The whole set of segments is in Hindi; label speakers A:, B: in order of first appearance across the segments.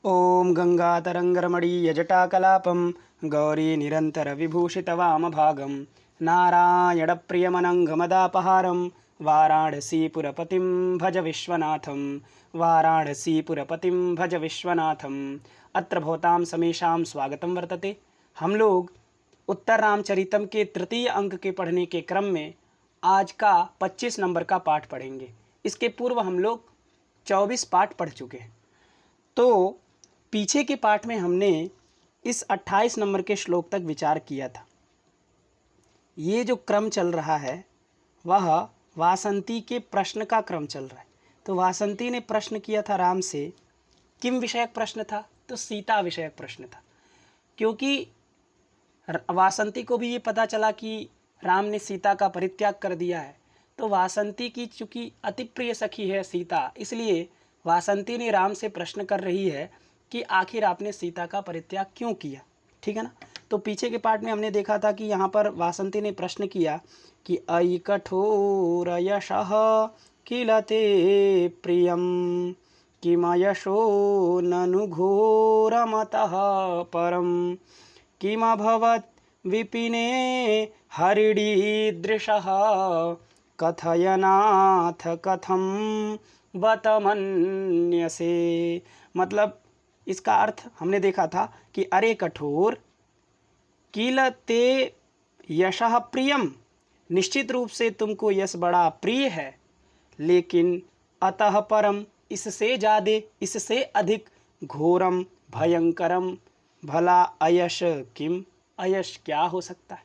A: ॐ गङ्गातरङ्गरमणीयजटाकलापं गौरीनिरन्तरविभूषितवामभागं नारायणप्रियमनङ्गमदापहारं वाराणसीपुरपतिं भज विश्वनाथं वाराणसीपुरपतिं भज विश्वनाथम्। अत्र भवतां समेषां स्वागतं वर्तते। हम लोग उत्तर रामचरितम के तृतीय अंक के पढ़ने के क्रम में आज का 25 नंबर का पाठ पढ़ेंगे। इसके पूर्व हम लोग 24 पाठ पढ़ चुके हैं। तो पीछे के पाठ में हमने इस 28 नंबर के श्लोक तक विचार किया था। ये जो क्रम चल रहा है वह वासंती के प्रश्न का क्रम चल रहा है। तो वासंती ने प्रश्न किया था राम से। किम विषयक प्रश्न था? तो सीता विषयक प्रश्न था। क्योंकि वासंती को भी ये पता चला कि राम ने सीता का परित्याग कर दिया है। तो वासंती की चूँकि अति प्रिय सखी है सीता, इसलिए वासंती ने राम से प्रश्न कर रही है कि आखिर आपने सीता का परित्याग क्यों किया। ठीक है ना। तो पीछे के पार्ट में हमने देखा था कि यहाँ पर वासंती ने प्रश्न किया कि अयि कठोर यशः किल ते प्रियं किमयशो ननु घोरमतः परं किमभवत् विपिने हरिणीदृशः कथयनाथ कथं बत मन्यसे। मतलब इसका अर्थ हमने देखा था कि अरे कठोर, किल ते यशः प्रियम, निश्चित रूप से तुमको यश बड़ा प्रिय है, लेकिन अतः परम, इससे ज़्यादा, इससे अधिक, घोरम भयंकरम, भला अयश किम, अयश क्या हो सकता है।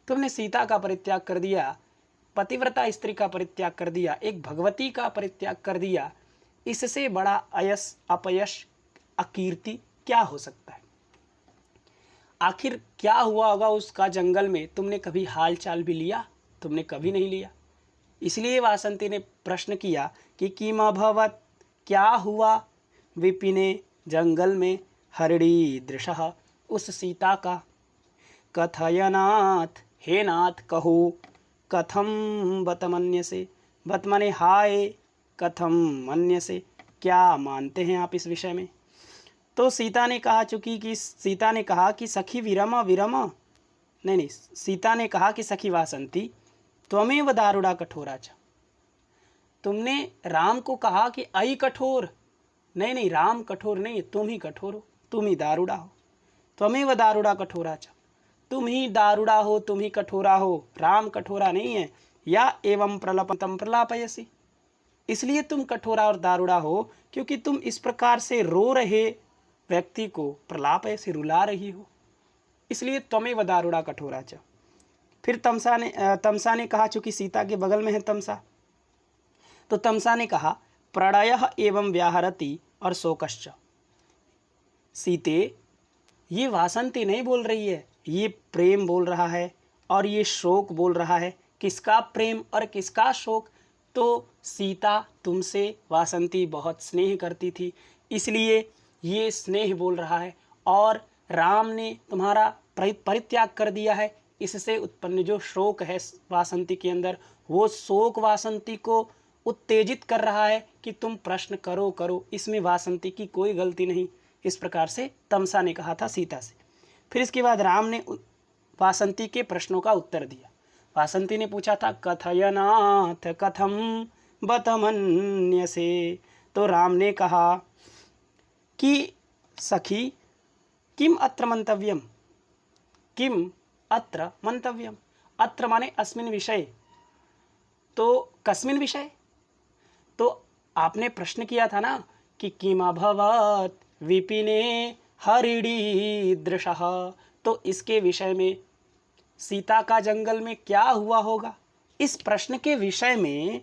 A: तुमने सीता का परित्याग कर दिया, पतिव्रता स्त्री का परित्याग कर दिया, एक भगवती का परित्याग कर दिया, इससे बड़ा अयश, अपयश, अकीर्ति क्या हो सकता है। आखिर क्या हुआ होगा उसका जंगल में? तुमने कभी हाल चाल भी लिया? तुमने कभी नहीं लिया। इसलिए वासंती ने प्रश्न किया कि किमभवत्, क्या हुआ, विपिने, जंगल में, हरिणी दृशः, उस सीता का, कथयनाथ, हे नाथ कहो, कथम बत मन्यसे, बत माने हाय, कथम मन्यसे, क्या मानते हैं आप इस विषय में। तो सीता ने कहा, चूँकि कि सीता ने कहा कि सखी विरम विरम, नहीं, सीता ने कहा कि सखी वासंती त्वमेव दारुड़ा कठोरा च, तुमने राम को कहा कि अयि कठोर, नहीं, राम कठोर नहीं, तुम ही कठोर हो, तुम ही दारुड़ा हो, त्वमेव दारुड़ा कठोरा च, तुम ही दारुड़ा हो, तुम ही कठोरा हो, राम कठोरा नहीं है। या एवं प्रलपतम प्रलापयसी, इसलिए तुम कठोरा और दारुड़ा हो क्योंकि तुम इस प्रकार से रो रहे व्यक्ति को प्रलाप से रुला रही हो, इसलिए त्वमेव दारुड़ा कठोरा च। फिर तमसा ने कहा, चूंकि सीता के बगल में है तमसा, तो तमसा ने कहा प्रणयः एवं व्याहरति और शोकश्च। सीते, ये वासंती नहीं बोल रही है, ये प्रेम बोल रहा है और ये शोक बोल रहा है। किसका प्रेम और किसका शोक? तो सीता तुमसे, वासंती बहुत स्नेह करती थी, इसलिए ये स्नेह बोल रहा है, और राम ने तुम्हारा परित्याग कर दिया है, इससे उत्पन्न जो शोक है वासंती के अंदर, वो शोक वासंती को उत्तेजित कर रहा है कि तुम प्रश्न करो करो, इसमें वासंती की कोई गलती नहीं। इस प्रकार से तमसा ने कहा था सीता से। फिर इसके बाद राम ने वासंती के प्रश्नों का उत्तर दिया। वासंती ने पूछा था कथयनाथ कथम बत मन्यसे, तो राम ने कहा कि सखी किम अत्र मंतव्यम, किम अत्र मंतव्यम, अत्र माने अस्मिन् विषय, तो कस्मिन् विषय। तो आपने प्रश्न किया था ना कि किम अभवत् विपिने हरिणी दृशः, तो इसके विषय में, सीता का जंगल में क्या हुआ होगा, इस प्रश्न के विषय में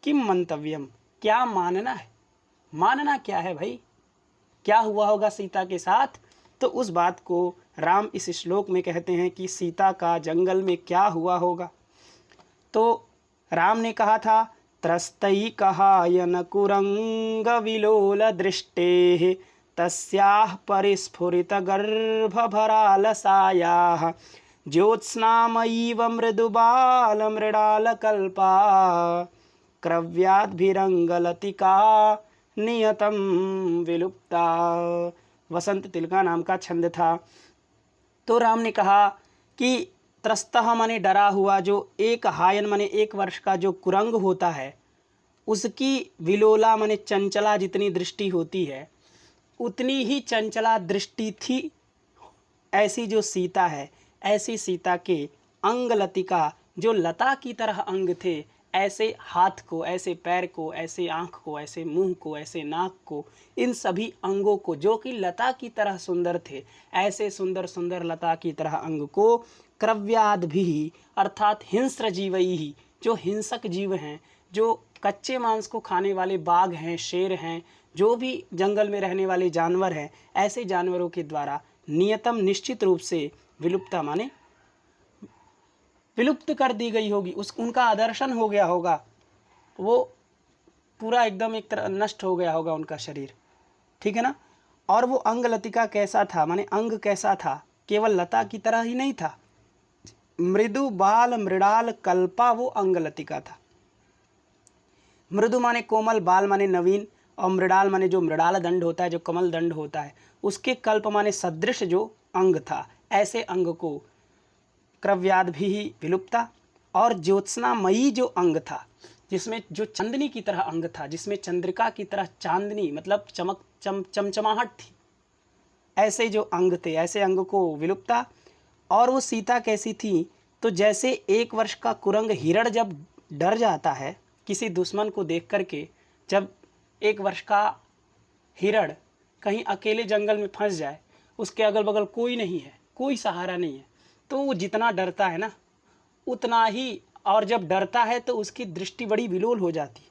A: किम मंतव्यम, क्या मानना है। मानना क्या है भाई, क्या हुआ होगा सीता के साथ, तो उस बात को राम इस श्लोक में कहते हैं कि सीता का जंगल में क्या हुआ होगा। तो राम ने कहा था त्रस्तई कहायन कुरंग विलोल दृष्टे तस्याः परिस्फुरित गर्भभरालसायाः ज्योत्स्नामयीव मृदुबालमृडालकल्पा क्रव्याद्भिरङ्गलतिका नियतम विलुप्ता। वसंत तिलका नाम का छंद था। तो राम ने कहा कि त्रस्तः माने डरा हुआ, जो एक हायन माने 1 वर्ष का जो कुरंग होता है, उसकी विलोला माने चंचला जितनी दृष्टि होती है, उतनी ही चंचला दृष्टि थी ऐसी जो सीता है। ऐसी सीता के अंग लतिका, जो लता की तरह अंग थे, ऐसे हाथ को, ऐसे पैर को, ऐसे आँख को, ऐसे मुंह को, ऐसे नाक को, इन सभी अंगों को जो कि लता की तरह सुंदर थे, ऐसे सुंदर सुंदर लता की तरह अंग को क्रव्याद्भिः अर्थात हिंस्र जीवैः, जो हिंसक जीव हैं, जो कच्चे मांस को खाने वाले बाघ हैं, शेर हैं, जो भी जंगल में रहने वाले जानवर हैं, ऐसे जानवरों के द्वारा नियतम निश्चित रूप से विलुप्ता माने विलुप्त कर दी गई होगी। उनका आदर्शन हो गया होगा, वो पूरा एकदम एक तरह नष्ट हो गया होगा उनका शरीर, ठीक है ना। और वो अंग लतिका कैसा था, माने अंग कैसा था, केवल लता की तरह ही नहीं था, मृदु बाल मृडाल कल्पा वो अंग लतिका था। मृदु माने कोमल, बाल माने नवीन, और मृडाल माने जो मृडाल दंड होता है, जो कमल दंड होता है, उसके कल्प माने सदृश जो अंग था, ऐसे अंग को क्रव्याद्भिः विलुप्ता। और ज्योत्सनामयी जो अंग था, जिसमें जो चांदनी की तरह अंग था, जिसमें चंद्रिका की तरह चांदनी मतलब चमचमाहट थी, ऐसे जो अंग थे, ऐसे अंग को विलुप्ता। और वो सीता कैसी थी, तो जैसे 1 वर्ष का कुरंग हिरण जब डर जाता है किसी दुश्मन को देख करके, जब 1 वर्ष का हिरण कहीं अकेले जंगल में फंस जाए, उसके अगल बगल कोई नहीं है, कोई सहारा नहीं है, तो वो जितना डरता है ना उतना ही, और जब डरता है तो उसकी दृष्टि बड़ी विलोल हो जाती,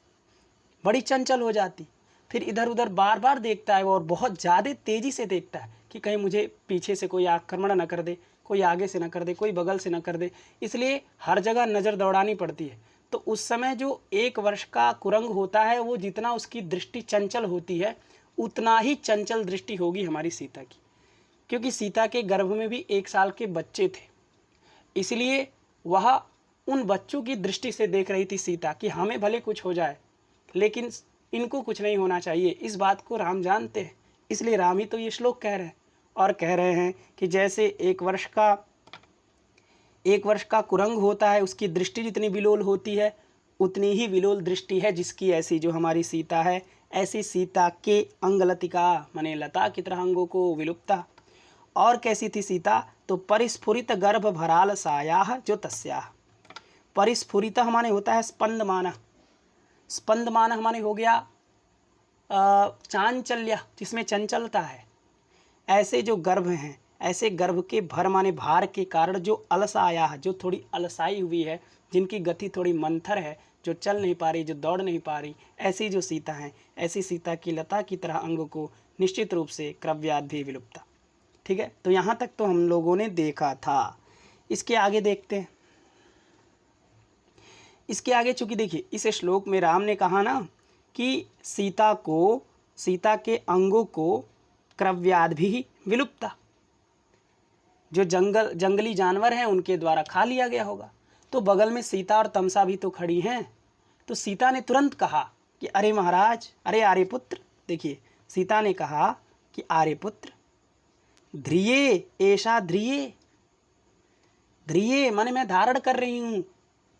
A: बड़ी चंचल हो जाती, फिर इधर उधर बार बार देखता है और बहुत ज़्यादा तेज़ी से देखता है कि कहीं मुझे पीछे से कोई आक्रमण न कर दे, कोई आगे से न कर दे, कोई बगल से न कर दे, इसलिए हर जगह नज़र दौड़ानी पड़ती है। तो उस समय जो 1 वर्ष का कुरंग होता है, वो जितना उसकी दृष्टि चंचल होती है, उतना ही चंचल दृष्टि होगी हमारी सीता की, क्योंकि सीता के गर्भ में भी 1 साल के बच्चे थे, इसलिए वह उन बच्चों की दृष्टि से देख रही थी सीता कि हमें भले कुछ हो जाए लेकिन इनको कुछ नहीं होना चाहिए। इस बात को राम जानते हैं, इसलिए राम ही तो ये श्लोक कह रहे हैं, और कह रहे हैं कि जैसे 1 वर्ष का कुरंग होता है, उसकी दृष्टि जितनी विलोल होती है, उतनी ही विलोल दृष्टि है जिसकी ऐसी जो हमारी सीता है। ऐसी सीता के अंगलतिका माने लता की तरह अंगों को विलुप्ता। और कैसी थी सीता, तो परिस्फुरित गर्भ भराल सायाह जो तस्याह। परिस्फुरित माने होता है स्पंदमान, स्पंदमान माने हो गया चांचल्य, जिसमें चंचलता है। ऐसे जो गर्भ हैं, ऐसे गर्भ के भर माने भार के कारण जो अलसाया, जो थोड़ी अलसाई हुई है, जिनकी गति थोड़ी मंथर है, जो चल नहीं पा रही, जो दौड़ नहीं पा रही, ऐसी जो सीता हैं, ऐसी सीता की लता की तरह अंग को निश्चित रूप से क्रव्याद्भिः विलुप्ता। ठीक है, तो यहाँ तक तो हम लोगों ने देखा था। इसके आगे देखते हैं। इसके आगे चूँकि देखिए इस श्लोक में राम ने कहा ना कि सीता के अंगों को क्रव्याद्भिः विलुप्ता, जो जंगली जानवर हैं उनके द्वारा खा लिया गया होगा। तो बगल में सीता और तमसा भी तो खड़ी हैं, तो सीता ने तुरंत कहा कि अरे महाराज, अरे आर्यपुत्र। देखिए सीता ने कहा कि आर्यपुत्र, ध्रिये ऐसा ध्रिये, ध्रिये माने मैं धारण कर रही हूँ,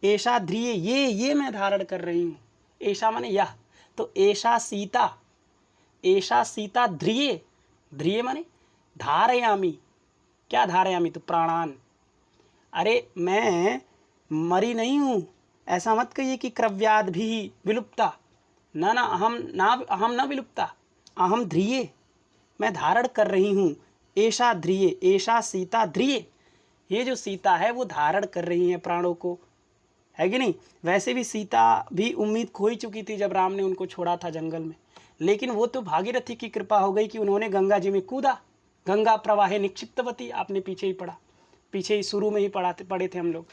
A: ऐसा ध्रिये ये मैं धारण कर रही हूँ, ऐसा माने यह, तो ऐसा सीता ध्रिये, ध्रिये माने धारयामी, क्या धारयामी, तो प्राणान। अरे मैं मरी नहीं हूँ, ऐसा मत कहिए कि क्रव्याद्भिः विलुप्ता, ना अहम न विलुप्ता, अहम ध्रिये, मैं धारण कर रही हूँ। ऐसा ध्रिये, ऐसा सीता ध्रिये, ये जो सीता है वो धारण कर रही है प्राणों को, है कि नहीं। वैसे भी सीता भी उम्मीद खो ही चुकी थी जब राम ने उनको छोड़ा था जंगल में, लेकिन वो तो भागीरथी की कृपा हो गई कि उन्होंने गंगा जी में कूदा। गंगा प्रवाहे निक्षिप्तवती, आपने पीछे ही शुरू में ही पढ़े थे हम लोग।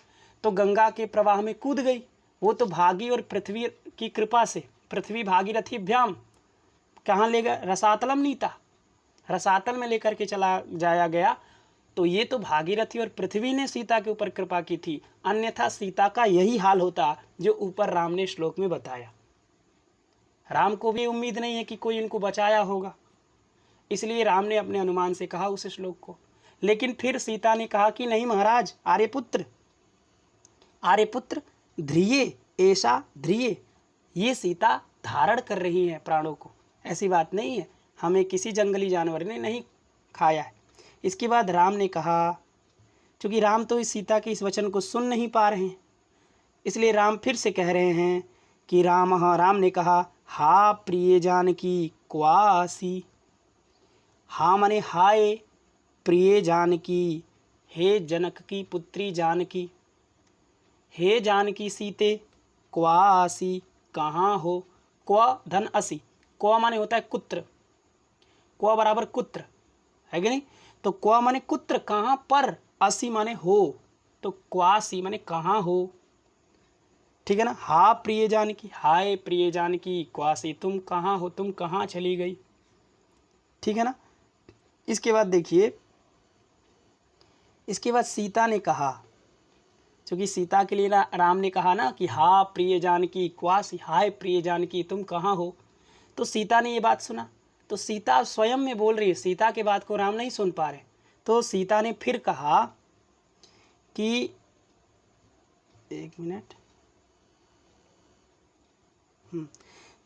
A: तो गंगा के प्रवाह में कूद गई वो, तो भागी और पृथ्वी की कृपा से, पृथ्वी भागीरथीभ्याम कहाँ ले गया, रसातलम नीता, रसातल में लेकर के चला जाया गया। तो ये तो भागीरथी और पृथ्वी ने सीता के ऊपर कृपा की थी, अन्यथा सीता का यही हाल होता जो ऊपर राम ने श्लोक में बताया, राम को भी उम्मीद नहीं है कि कोई इनको बचाया होगा, इसलिए राम ने अपने अनुमान से कहा उस श्लोक को। लेकिन फिर सीता ने कहा कि नहीं महाराज, आर्यपुत्र आर्यपुत्र ध्रिये ऐसा ध्रिये, ये सीता धारण कर रही है प्राणों को, ऐसी बात नहीं है, हमें किसी जंगली जानवर ने नहीं खाया है। इसके बाद राम ने कहा, क्योंकि राम तो इस सीता के इस वचन को सुन नहीं पा रहे हैं, इसलिए राम फिर से कह रहे हैं कि राम ने कहा, हा प्रिय जानकी क्वासी। हा माने हाय प्रिय जानकी, हे जनक की पुत्री जानकी, हे जानकी सीते, क्वासी कहाँ हो। क्व धन असी, क्व माने होता है कुत्र, क्व बराबर कुत्र है कि नहीं, तो क्व माने कुत्र कहाँ पर, असी माने हो, तो क्वासी माने कहाँ हो, ठीक है ना। हा प्रिय जानकी, हाय प्रिय जानकी, क्वासी तुम कहाँ हो, तुम कहाँ चली गई, ठीक है ना। इसके बाद देखिए, इसके बाद सीता ने कहा, क्योंकि सीता के लिए ना राम ने कहा ना कि हा प्रिय जानकी क्वासी, हाय प्रिय जानकी तुम कहाँ हो, तो सीता ने ये बात सुना, तो सीता स्वयं में बोल रही है, सीता के बात को राम नहीं सुन पा रहे, तो सीता ने फिर कहा कि एक मिनट,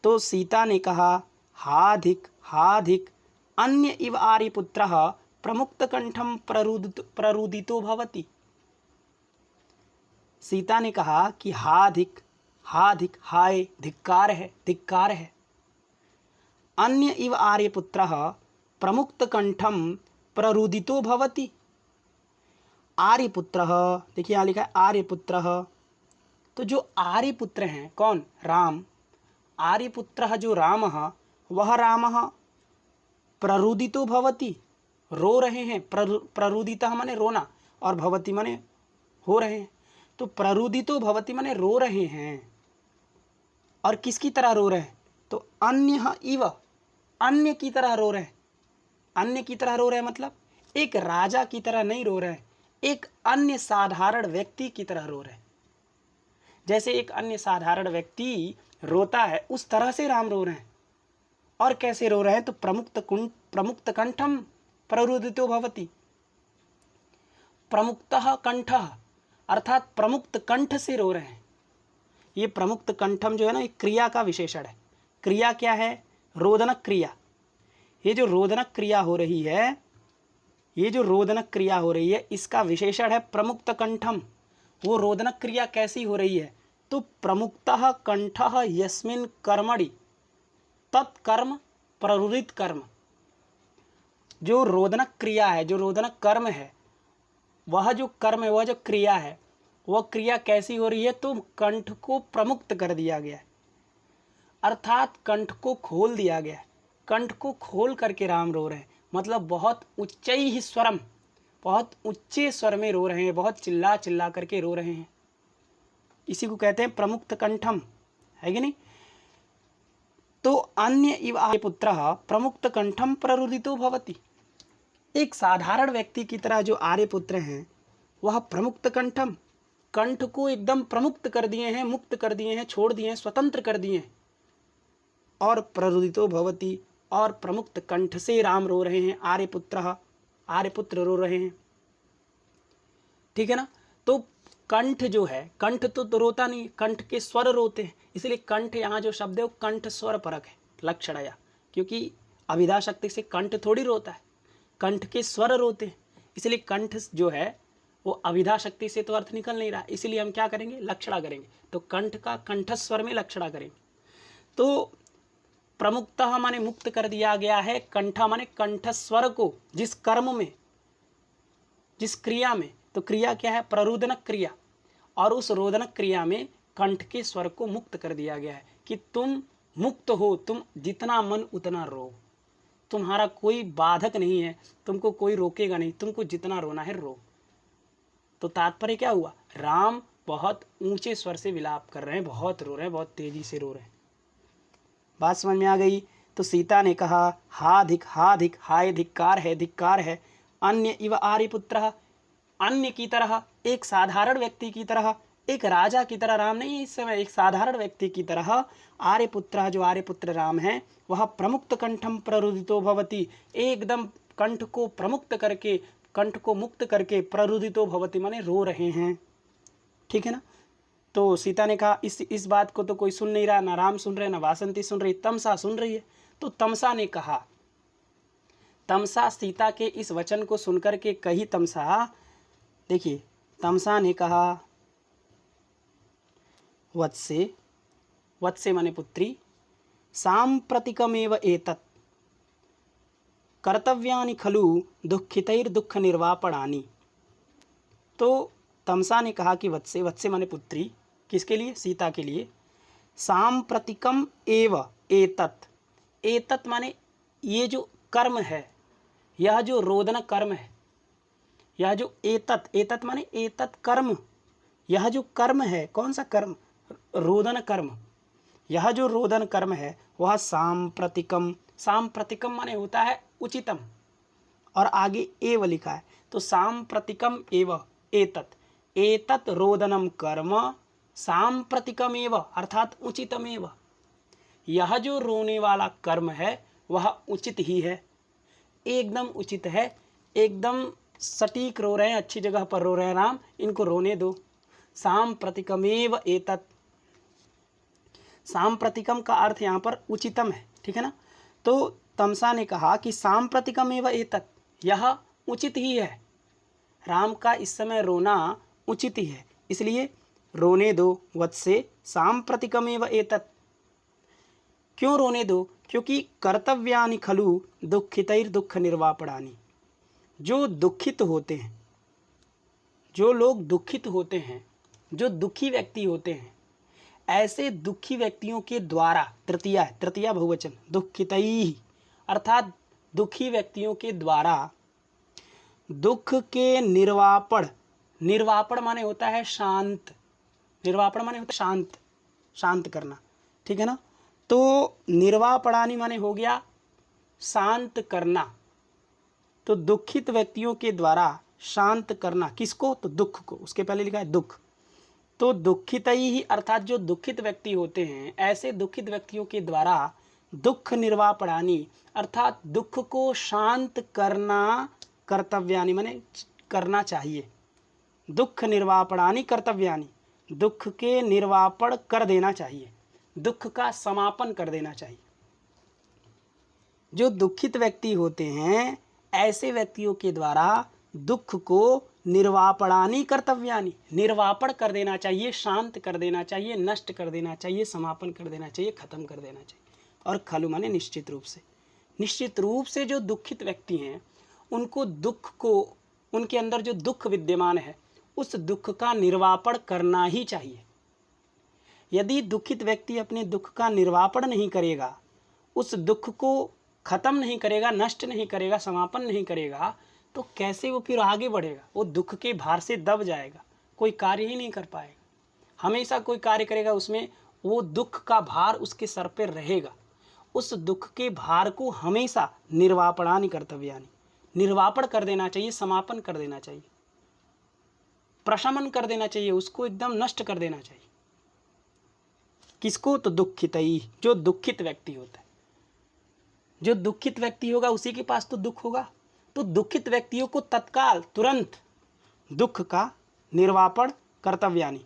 A: तो सीता ने कहा, हाधिक अन्य इव आर्यपुत्रः प्रमुक्तकंठम प्ररुदितो भवति। सीता ने कहा कि हाधिक हाय धिक्कार है, अन्य इव आर्यपुत्रः प्रमुक्तकंठम प्ररुदितो भवति। आर्यपुत्रः, देखिए यहाँ लिखा है आर्यपुत्रः, तो जो आर्यपुत्र हैं कौन, राम, आर्यपुत्रः जो रामः, वह रामः प्ररुदितो भवति, रो रहे हैं, प्ररुदितः माने रोना, और भवति माने हो रहे हैं, तो प्ररुदितो भवति माने रो रहे हैं, और किसकी तरह रो रहे हैं, तो अन्य इव, अन्य की तरह रो रहे हैं, अन्य की तरह रो रहे हैं मतलब एक राजा की तरह नहीं रो रहे हैं, एक अन्य साधारण व्यक्ति की तरह रो रहे हैं। जैसे एक अन्य साधारण व्यक्ति रोता है उस तरह से राम रो रहे हैं। और कैसे रो रहे हैं, तो प्रमुक्त कंठम प्ररुदितो भवति, प्रमुक्तः कंठः अर्थात प्रमुक्त कंठ से रो रहे हैं। ये प्रमुक्त कंठम जो है ना, एक क्रिया का विशेषण है। क्रिया क्या है, रोदनक क्रिया। ये जो रोदनक क्रिया हो रही है, ये जो रोदनक क्रिया हो रही है, इसका विशेषण है प्रमुक्त कंठम। वो रोदनक क्रिया कैसी हो रही है, तो प्रमुक्तः कंठः यस्मिन् कर्मणि तत्कर्म प्ररुदित कर्म। जो रोदनक क्रिया है, जो रोदनक कर्म है, वह जो कर्म है, वह जो क्रिया है, वह क्रिया कैसी हो रही है, तो कंठ को प्रमुक्त कर दिया गया है, अर्थात कंठ को खोल दिया गया है। कंठ को खोल करके राम रो रहे हैं, मतलब बहुत उच्चैः स्वरम, बहुत ऊंचे स्वर में रो रहे हैं, बहुत चिल्ला चिल्ला करके रो रहे हैं। इसी को कहते हैं प्रमुक्त कंठम, है कि नहीं। तो अन्य इव आर्यपुत्रः प्रमुक्त कंठम प्ररुदितो भवति। एक साधारण व्यक्ति की तरह जो आर्यपुत्र हैं, वह प्रमुक्त कंठम, कंठ को एकदम प्रमुक्त कर दिए हैं, मुक्त कर दिए हैं, छोड़ दिए हैं, स्वतंत्र कर दिए हैं। और प्ररुदितो भवति, और प्रमुक्त कंठ से राम रो रहे हैं, आर्यपुत्र रो रहे हैं, ठीक है ना। तो कंठ जो है, कंठ तो रोता नहीं, कंठ के स्वर रोते हैं, इसलिए कंठ यहाँ जो शब्द है वो कंठ स्वर परक है, लक्षणया, क्योंकि अभिधा शक्ति से कंठ थोड़ी रोता है, कंठ के स्वर रोते हैं, इसलिए कंठ जो है वो अभिधा शक्ति से तो अर्थ निकल नहीं रहा, इसलिए हम क्या करेंगे, लक्षणा करेंगे। तो कंठ का कंठस्वर में लक्षणा करेंगे। तो प्रमुक्तः माने मुक्त कर दिया गया है, कंठा माने कंठस्वर को, जिस कर्म में, जिस क्रिया में, तो क्रिया क्या है, प्ररुदनक क्रिया, और उस रोदनक क्रिया में कंठ के स्वर को मुक्त कर दिया गया है कि तुम मुक्त हो, तुम जितना मन उतना रो, तुम्हारा कोई बाधक नहीं है, तुमको कोई रोकेगा नहीं, तुमको जितना रोना है रो। तो तात्पर्य क्या हुआ, राम बहुत ऊंचे स्वर से विलाप कर रहे हैं, बहुत रो रहे हैं, बहुत तेजी से रो रहे हैं। बात समझ में आ गई। तो सीता ने कहा, हाधिक हाय धिक्कार है, अन्य इव आर्यपुत्रः, अन्य की तरह, एक साधारण व्यक्ति की तरह, एक राजा की तरह राम नहीं, इस समय एक साधारण व्यक्ति की तरह आर्यपुत्र, जो आर्यपुत्र राम है वह प्रमुक्त कंठम प्ररुदितो भवति, एकदम कंठ को प्रमुक्त करके, कंठ को मुक्त करके प्ररुदितो भवति माने रो रहे हैं। ठीक है ना। तो सीता ने कहा इस बात को तो कोई सुन नहीं रहा, ना राम सुन रहे, ना वासंती सुन रही, तमसा सुन रही है। तो तमसा ने कहा, तमसा सीता के इस वचन को सुनकर के कही तमसा, देखिए तमसा ने कहा वत्से, वत्से माने पुत्री, सांप्रतिकमेव एतत् कर्तव्यानि खलु दुःखितैर्दुःख निर्वापणानि। तो तमसा ने कहा कि वत्से, वत्से माने पुत्री, किसके लिए? सीता के लिए। सांप्रतिकम एव एतत्, एतत् माने ये जो कर्म है, यह जो रोदन कर्म है, यह जो एतत्, एतत् माने एतत् कर्म, यह जो कर्म है, कौन सा कर्म? रोदन कर्म। यह जो रोदन कर्म है वह सांप्रतिकम, सांप्रतिकम माने होता है उचितम, और आगे एव लिखा है, तो सांप्रतिकम एव एतत्, एतत् रोदनम कर्म सांप्रतिकम एव अर्थात उचितमेव। यह जो रोने वाला कर्म है वह उचित ही है, एकदम उचित है, एकदम सटीक रो रहे हैं, अच्छी जगह पर रो रहे हैं राम, इनको रोने दो। सांप्रतिकमेव एतत्, सांप्रतिकम का अर्थ यहाँ पर उचितम है। ठीक है ना। तो तमसा ने कहा कि सांप्रतिकमेव एतत्, यह उचित ही है, राम का इस समय रोना उचित ही है, इसलिए रोने दो वत्से सांप्रतिकमेव एतत्। क्यों रोने दो? क्योंकि कर्तव्यानि खलु दुःखितैर्दुःख निर्वापणानि, जो दुखित होते हैं, जो लोग दुखित होते हैं, जो दुखी व्यक्ति होते हैं, ऐसे दुखी व्यक्तियों के द्वारा, तृतीया है, तृतीया बहुवचन, दुःखितैः अर्थात दुखी व्यक्तियों के द्वारा दुख के निर्वापण, निर्वापण माने होता है शांत, निर्वापण माने होता है शांत, शांत करना। ठीक है ना। तो निर्वापणानि माने हो गया शांत करना, तो दुखित व्यक्तियों के द्वारा शांत करना, किसको? तो दुख को, उसके पहले लिखा है दुख, तो दुखित ही अर्थात जो दुखित व्यक्ति होते हैं, ऐसे दुखित व्यक्तियों के द्वारा दुख निर्वापणानि अर्थात दुख को शांत करना, कर्तव्यानि माने करना चाहिए, दुख निर्वापणानि कर्तव्यानि, दुख के निर्वापण कर देना चाहिए, दुख का समापन कर देना चाहिए। जो दुखित व्यक्ति होते हैं ऐसे व्यक्तियों के द्वारा दुख को निर्वापणानि कर्तव्यानि, निर्वापण कर देना चाहिए, शांत कर देना चाहिए, नष्ट कर देना चाहिए, समापन कर देना चाहिए, खत्म कर देना चाहिए। और खलु माने निश्चित रूप से, निश्चित रूप से जो दुखित व्यक्ति हैं उनको दुख को, उनके अंदर जो दुख विद्यमान है उस दुख का निर्वापण करना ही चाहिए। यदि दुखित व्यक्ति अपने दुख का निर्वापण नहीं करेगा, उस दुख को खत्म नहीं करेगा, नष्ट नहीं करेगा, समापन नहीं करेगा, तो कैसे वो फिर आगे बढ़ेगा? वो दुख के भार से दब जाएगा, कोई कार्य ही नहीं कर पाएगा। हमेशा कोई कार्य करेगा उसमें वो दुख का भार उसके सर पर रहेगा। उस दुख के भार को हमेशा निर्वापणानि कर्तव्यानि, निर्वापण कर देना चाहिए, समापन कर देना चाहिए, प्रशमन कर देना चाहिए, उसको एकदम नष्ट कर देना चाहिए। किसको? तो दुखितैः, जो दुखित व्यक्ति होता है, जो दुखित व्यक्ति होगा उसी के पास तो दुख होगा। तो दुखित व्यक्तियों को तत्काल, तुरंत दुख का निर्वापण कर्तव्यानि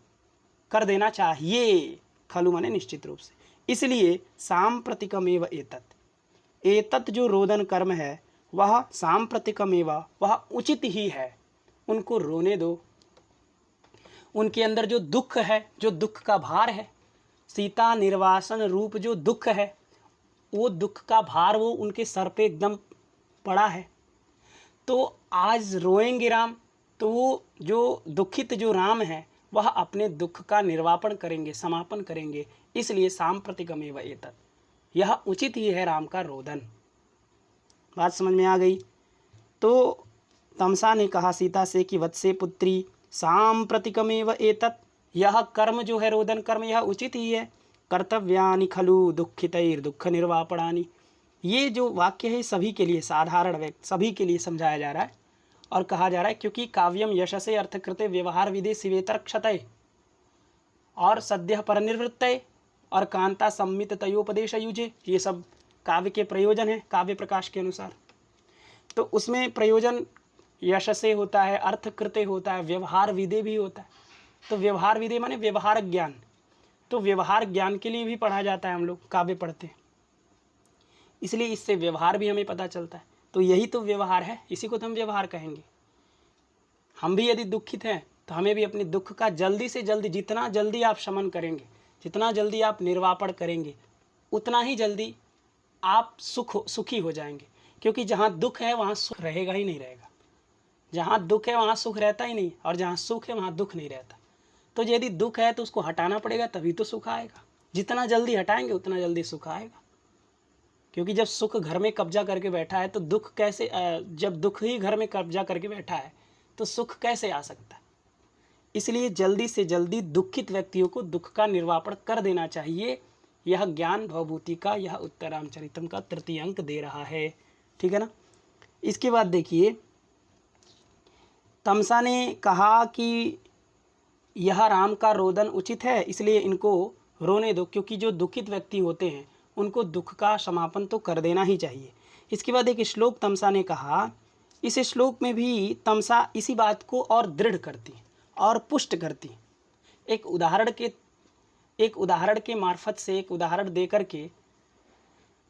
A: कर देना चाहिए, खलु माने निश्चित रूप से। इसलिए सांप्रतिकमेव एतत्, एतत् जो रोदन कर्म है वह सांप्रतिकमेव, वह उचित ही है, उनको रोने दो। उनके अंदर जो दुख है, जो दुख का भार है, सीता निर्वासन रूप जो दुख है, वो दुख का भार वो उनके सर पे एकदम पड़ा है। तो आज रोएंगे राम, तो वो जो दुखित जो राम है वह अपने दुख का निर्वापण करेंगे, समापन करेंगे। इसलिए सांप्रतिकमेव एतत्, यह उचित ही है राम का रोदन। बात समझ में आ गई। तो तमसा ने कहा सीता से कि वत्से पुत्री सांप्रतिकमेव एतत्, यह कर्म जो है रोदन कर्म यह उचित ही है। कर्तव्यानि खलु दुःखितैर्दुःख निर्वापणानि, ये जो वाक्य है सभी के लिए, साधारण व्यक्ति सभी के लिए समझाया जा रहा है और कहा जा रहा है, क्योंकि काव्यम यशसे अर्थकृते व्यवहार विदे शिवेतर क्षतये, और सद्यः परनिवृत्तये और कांता सम्मित तयोपदेश युजे, ये सब काव्य के प्रयोजन है काव्य प्रकाश के अनुसार। तो उसमें प्रयोजन यश से होता है, अर्थ कृत्य होता है, व्यवहार विधि भी होता है। तो व्यवहार विधि माने व्यवहार ज्ञान, तो व्यवहार ज्ञान के लिए भी पढ़ा जाता है, हम लोग काव्य पढ़ते हैं, इसलिए इससे व्यवहार भी हमें पता चलता है। तो यही तो व्यवहार है, इसी को तो हम व्यवहार कहेंगे। हम भी यदि दुखित हैं तो हमें भी अपने दुख का जल्दी से जल्दी, जितना जल्दी आप शमन करेंगे, जितना जल्दी आप निर्वापण करेंगे, उतना ही जल्दी आप सुखी हो जाएंगे। क्योंकि जहाँ दुख है वहाँ सुख रहेगा ही नहीं रहेगा, जहाँ दुख है वहाँ सुख रहता ही नहीं, और जहाँ सुख है वहाँ दुख नहीं रहता। तो यदि दुख है तो उसको हटाना पड़ेगा, तभी तो सुख आएगा। जितना जल्दी हटाएंगे उतना जल्दी सुख आएगा। क्योंकि जब सुख घर में कब्जा करके बैठा है तो दुख कैसे, जब दुख ही घर में कब्जा करके बैठा है तो सुख कैसे आ सकता है। इसलिए जल्दी से जल्दी दुखित व्यक्तियों को दुख का निर्वापण कर देना चाहिए। यह ज्ञान भवभूति का, यह उत्तरामचरितम का तृतीय अंक दे रहा है, ठीक है ना। इसके बाद देखिए, तमसा ने कहा कि यह राम का रोदन उचित है, इसलिए इनको रोने दो, क्योंकि जो दुखित व्यक्ति होते हैं उनको दुख का समापन तो कर देना ही चाहिए। इसके बाद एक श्लोक तमसा ने कहा, इस श्लोक में भी तमसा इसी बात को और दृढ़ करती और पुष्ट करती। एक उदाहरण के मार्फत से, एक उदाहरण दे करके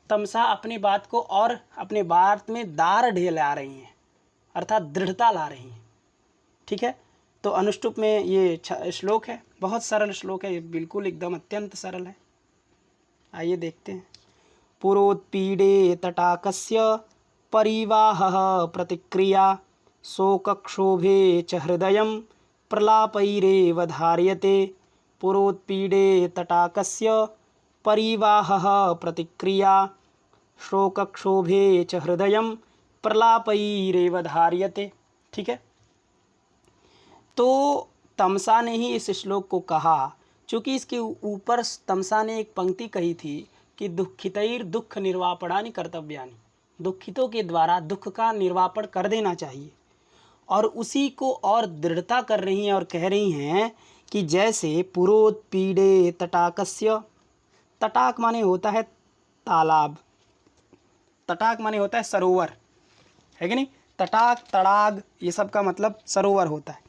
A: तमसा अपनी बात को और अपने बात में दार ढेला रही हैं, अर्थात दृढ़ता ला रही हैं, ठीक है। तो अनुष्टुप में ये श्लोक है, बहुत सरल श्लोक है, ये बिल्कुल एकदम अत्यंत सरल है। आइए देखते हैं। पुरोत्पीडे तटाकस्य परिवाहः प्रतिक्रिया शोकक्षोभे च हृदयं प्रलापैरेव धार्यते। पुरोत्पीडे तटाकस्य परिवाहः प्रतिक्रिया शोकक्षोभे च हृदयं प्रलापैरेव धार्यते, ठीक है। तो तमसा ने ही इस श्लोक को कहा, चूँकि इसके ऊपर तमसा ने एक पंक्ति कही थी कि दुखितैर दुख निर्वापणानि कर्तव्यानि, दुखितों के द्वारा दुख का निर्वापण कर देना चाहिए। और उसी को और दृढ़ता कर रही हैं और कह रही हैं कि जैसे पुरोत्पीडे तटाकस्य, तटाक माने होता है तालाब, तटाक माने होता है सरोवर, है कि नहीं। तटाक, तड़ाग, ये सब का मतलब सरोवर होता है।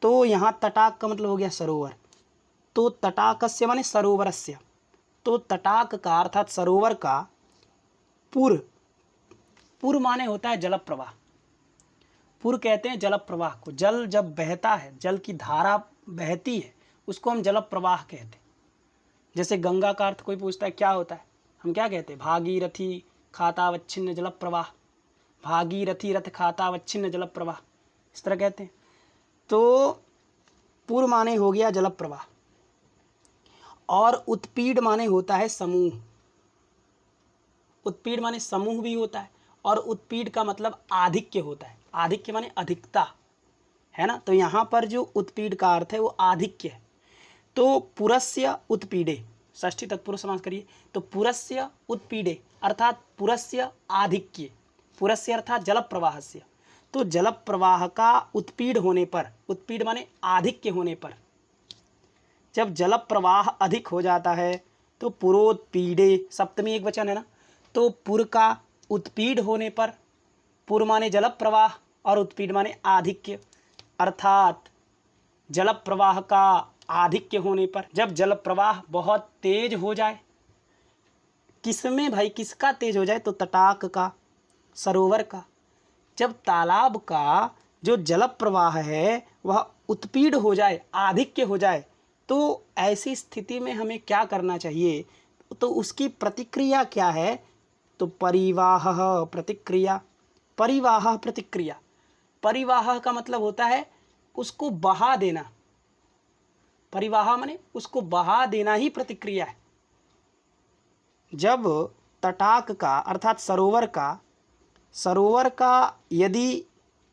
A: तो यहाँ तटाक का मतलब हो गया सरोवर। तो तटाकस्य माने सरोवरस्य, तो तटाक का अर्थात सरोवर का पुर माने होता है जल प्रवाह। पुर कहते हैं जल प्रवाह को। जल जब बहता है, जल की धारा बहती है, उसको हम जल प्रवाह कहते हैं। जैसे गंगा का अर्थ कोई पूछता है क्या होता है, हम क्या कहते हैं, भागीरथी खातावच्छिन्न जल प्रवाह, भागीरथी रथ खातावच्छिन्न जल प्रवाह, इस तरह कहते हैं। तो पुर माने हो गया जल प्रवाह, और उत्पीड माने होता है समूह। उत्पीड माने समूह भी होता है, और उत्पीड का मतलब आधिक्य होता है। आधिक्य माने अधिकता, है ना। तो यहाँ पर जो उत्पीड का अर्थ है वो आधिक्य है। तो पुरस्य उत्पीडे, षष्ठी तत्पुरुष समास करिए, तो पुरस्य उत्पीडे अर्थात पुरस्य आधिक्य, पुरस्य अर्थात जल प्रवाहस्य। तो जल प्रवाह का उत्पीड होने पर, उत्पीड माने आधिक्य होने पर, जब जल प्रवाह अधिक हो जाता है तो पुरोत्पीडे, सप्तमी एक वचन है ना, तो पुर का उत्पीड होने पर, पुर माने जल प्रवाह और उत्पीड माने आधिक्य, अर्थात जल प्रवाह का आधिक्य होने पर, जब जल प्रवाह बहुत तेज हो जाए, किसमें भाई, किसका तेज हो जाए, तो तटाक का, सरोवर का। जब तालाब का जो जल प्रवाह है वह उत्पीड हो जाए, आधिक्य हो जाए, तो ऐसी स्थिति में हमें क्या करना चाहिए, तो उसकी प्रतिक्रिया क्या है, तो परिवाह प्रतिक्रिया। परिवाह प्रतिक्रिया, परिवाह का मतलब होता है उसको बहा देना। परिवाह माने उसको बहा देना ही प्रतिक्रिया है। जब तटाक का अर्थात सरोवर का यदि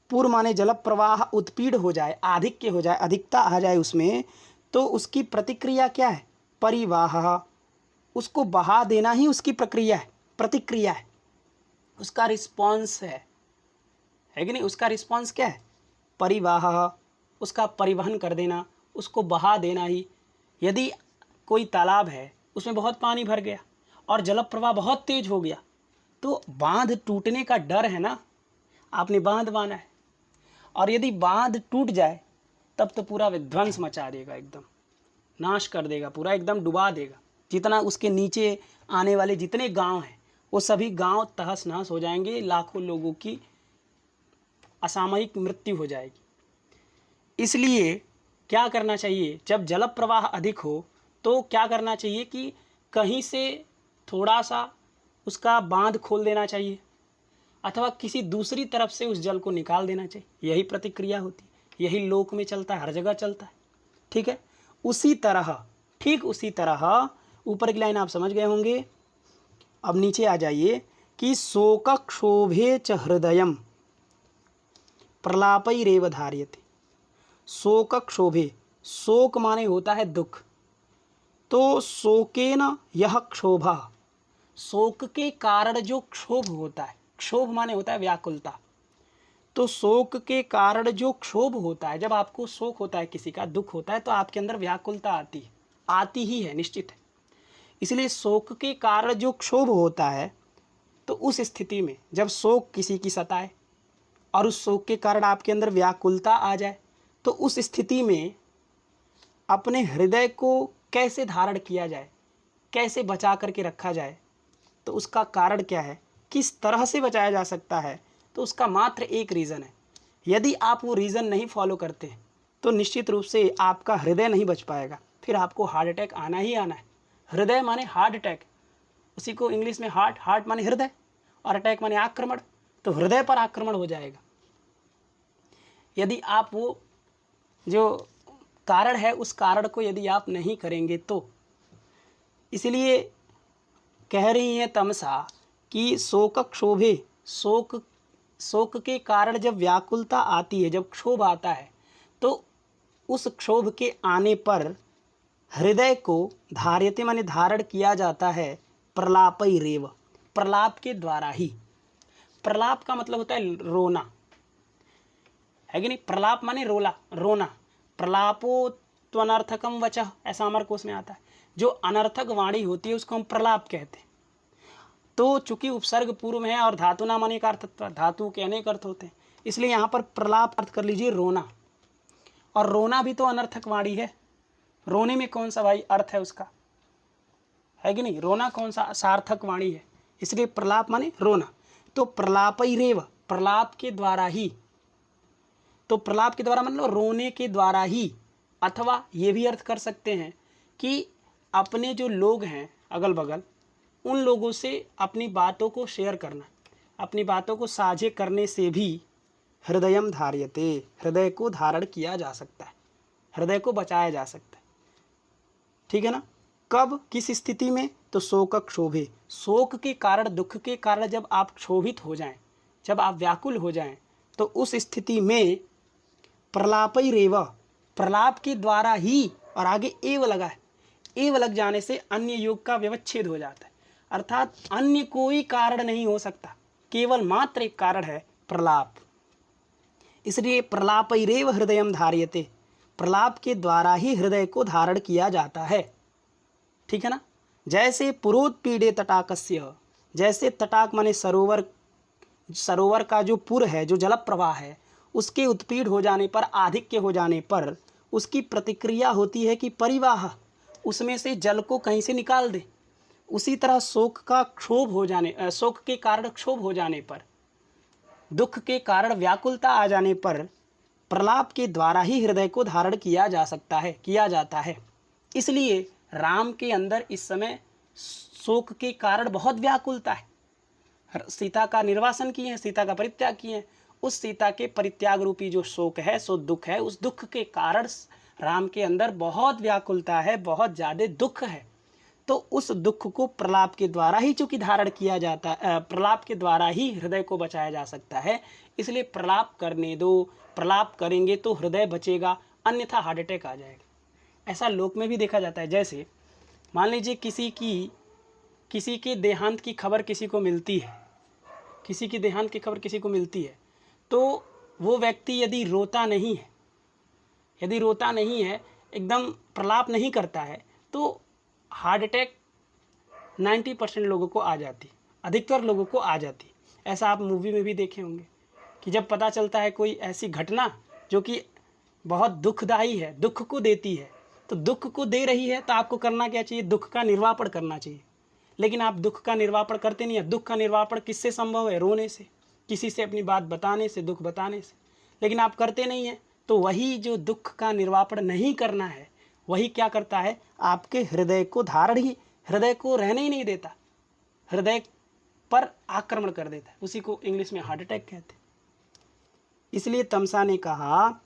A: पूर्व माने जल प्रवाह उत्पीड हो जाए, आधिक्य हो जाए, अधिकता आ जाए उसमें, तो उसकी प्रतिक्रिया क्या है, परिवाह। उसको बहा देना ही उसकी प्रक्रिया है, प्रतिक्रिया है, उसका रिस्पॉन्स है कि नहीं। उसका रिस्पॉन्स क्या है, परिवाह, उसका परिवहन कर देना, उसको बहा देना ही यदि कोई तालाब है, उसमें बहुत पानी भर गया और जल प्रवाह बहुत तेज हो गया, तो बांध टूटने का डर है ना, आपने बांध बांधा है, और यदि बांध टूट जाए तब तो पूरा विध्वंस मचा देगा, एकदम नाश कर देगा, पूरा एकदम डुबा देगा। जितना उसके नीचे आने वाले जितने गांव हैं वो सभी गांव तहस नहस हो जाएंगे, लाखों लोगों की असामयिक मृत्यु हो जाएगी। इसलिए क्या करना चाहिए, जब जल प्रवाह अधिक हो तो क्या करना चाहिए कि कहीं से थोड़ा सा उसका बांध खोल देना चाहिए, अथवा किसी दूसरी तरफ से उस जल को निकाल देना चाहिए। यही प्रतिक्रिया होती है, यही लोक में चलता है, हर जगह चलता है। ठीक है, उसी तरह, ठीक उसी तरह ऊपर की लाइन आप समझ गए होंगे। अब नीचे आ जाइए कि शोक क्षोभे च हृदयम प्रलापैरेव धार्यते। शोक क्षोभे, शोक माने होता है दुख, तो शोकेन यह क्षोभ, शोक के कारण जो क्षोभ होता है, क्षोभ माने होता है व्याकुलता, तो शोक के कारण जो क्षोभ होता है, जब आपको शोक होता है, किसी का दुख होता है, तो आपके अंदर व्याकुलता आती है, आती ही है, निश्चित है। इसलिए शोक के कारण जो क्षोभ होता है, तो उस स्थिति में जब शोक किसी की सताए और उस शोक के कारण आपके अंदर व्याकुलता आ जाए, तो उस स्थिति में अपने हृदय को कैसे धारण किया जाए, कैसे बचा करके रखा जाए, तो उसका कारण क्या है, किस तरह से बचाया जा सकता है, तो उसका मात्र एक रीज़न है। यदि आप वो रीज़न नहीं फॉलो करते तो निश्चित रूप से आपका हृदय नहीं बच पाएगा, फिर आपको हार्ट अटैक आना ही आना है। हृदय माने हार्ट अटैक, उसी को इंग्लिश में हार्ट, हार्ट माने हृदय और अटैक माने आक्रमण, तो हृदय पर आक्रमण हो जाएगा यदि आप वो जो कारण है उस कारण को यदि आप नहीं करेंगे तो। इसलिए कह रही हैं तमसा कि शोक क्षोभे, शोक के कारण जब व्याकुलता आती है, जब क्षोभ आता है, तो उस क्षोभ के आने पर हृदय को धार्यते माने धारण किया जाता है प्रलापैरेव, प्रलाप के द्वारा ही। प्रलाप का मतलब होता है रोना, है कि नहीं, प्रलाप माने रोला, रोना। प्रलापो त्वनर्थकम वचः, ऐसा अमर कोश में आता है। जो अनर्थक वाणी होती है उसको हम प्रलाप कहते हैं। तो चूंकि उपसर्ग पूर्व में है और धातु नाम अनेक अर्थत्व, धातु के अनेक अर्थ होते हैं, इसलिए यहाँ पर प्रलाप अर्थ कर लीजिए रोना। और रोना भी तो अनर्थक वाणी है, रोने में कौन सा भाई अर्थ है उसका, है कि नहीं, रोना कौन सा सार्थक वाणी है, इसलिए प्रलाप माने रोना। तो प्रलापैरेव, प्रलाप के द्वारा ही, तो प्रलाप के द्वारा मतलब रोने के द्वारा ही, अथवा ये भी अर्थ कर सकते हैं कि अपने जो लोग हैं अगल बगल, उन लोगों से अपनी बातों को शेयर करना, अपनी बातों को साझे करने से भी हृदयम धार्यते, हृदय को धारण किया जा सकता है, हृदय को बचाया जा सकता है। ठीक है ना। कब, किस स्थिति में, तो शोक क्षोभे, शोक के कारण, दुख के कारण जब आप क्षोभित हो जाएं, जब आप व्याकुल हो जाएं, तो उस स्थिति में प्रलापैरेव, प्रलाप के द्वारा ही, और आगे एव लगा है, एव लग जाने से अन्य योग का व्यवच्छेद हो जाता है, अर्थात अन्य कोई कारण नहीं हो सकता, केवल मात्र एक कारण है, प्रलाप। इसलिए प्रलापैरेव हृदयम धार्यते, प्रलाप के द्वारा ही हृदय को धारण किया जाता है। ठीक है ना। जैसे पुरोत्पीडे तटाकस्य, जैसे तटाक माने सरोवर, सरोवर का जो पुर है, जो जल प्रवाह है, उसके उत्पीड़ हो जाने पर, आधिक्य हो जाने पर उसकी प्रतिक्रिया होती है कि परिवाह, उसमें से जल को कहीं से निकाल दे। उसी तरह शोक का क्षोभ हो जाने, शोक के कारण क्षोभ हो जाने पर, दुख के कारण व्याकुलता आ जाने पर प्रलाप के द्वारा ही हृदय को धारण किया जा सकता है, किया जाता है। इसलिए राम के अंदर इस समय शोक के कारण बहुत व्याकुलता है। सीता का निर्वासन किए हैं, सीता का परित्याग किए हैं, उस सीता के परित्याग रूपी जो शोक है, सो दुख है, उस दुख के कारण राम के अंदर बहुत व्याकुलता है, बहुत ज़्यादा दुख है। तो उस दुख को प्रलाप के द्वारा ही चूंकि धारण किया जाता है, प्रलाप के द्वारा ही हृदय को बचाया जा सकता है। इसलिए प्रलाप करने दो, प्रलाप करेंगे तो हृदय बचेगा, अन्यथा हार्ट अटैक आ जाएगा। ऐसा लोक में भी देखा जाता है। जैसे मान लीजिए किसी के देहांत की खबर किसी को मिलती है, किसी की देहांत की खबर किसी को मिलती है, तो वो व्यक्ति यदि रोता नहीं है, एकदम प्रलाप नहीं करता है तो हार्ट अटैक 90% लोगों को आ जाती, अधिकतर लोगों को आ जाती। ऐसा आप मूवी में भी देखे होंगे कि जब पता चलता है कोई ऐसी घटना जो कि बहुत दुखदाई है, दुख को देती है, तो दुख को दे रही है तो आपको करना क्या चाहिए? दुख का निर्वापण करना चाहिए। लेकिन आप दुख का निर्वापण करते नहीं है। दुख का निर्वापण किससे संभव है? रोने से, किसी से अपनी बात बताने से, दुख बताने से। लेकिन आप करते नहीं हैं। तो वही जो दुख का निर्वापण नहीं करना है, वही क्या करता है? आपके हृदय को धारण ही, हृदय को रहने ही नहीं देता, हृदय पर आक्रमण कर देता है। उसी को इंग्लिश में हार्ट अटैक कहते हैं। इसलिए तमसा ने कहा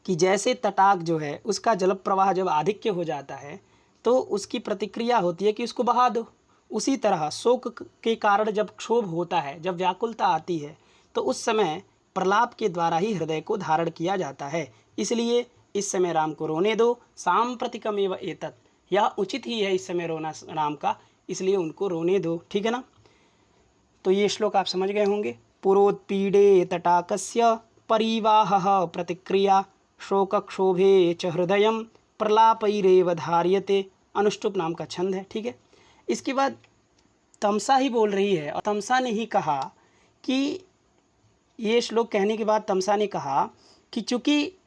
A: कि जैसे तटाक जो है उसका जल प्रवाह जब आधिक्य हो जाता है तो उसकी प्रतिक्रिया होती है कि उसको बहा दो। उसी तरह शोक के कारण जब क्षोभ होता है, जब व्याकुलता आती है, तो उस समय प्रलाप के द्वारा ही हृदय को धारण किया जाता है। इसलिए इस समय राम को रोने दो। सांप्रतिकमेव एतत्, यह उचित ही है इस समय रोना राम का, इसलिए उनको रोने दो। ठीक है ना? तो ये श्लोक आप समझ गए होंगे। पुरोत्पीडे तटाकस्य परिवाहः प्रतिक्रिया शोकक्षोभे च हृदयं प्रलापैरेव धार्यते। अनुष्टुप नाम का छंद है। ठीक है। इसके बाद तमसा ही बोल रही है और तमसा ने ही कहा कि ये श्लोक कहने के बाद तमसा ने कहा कि चूँकि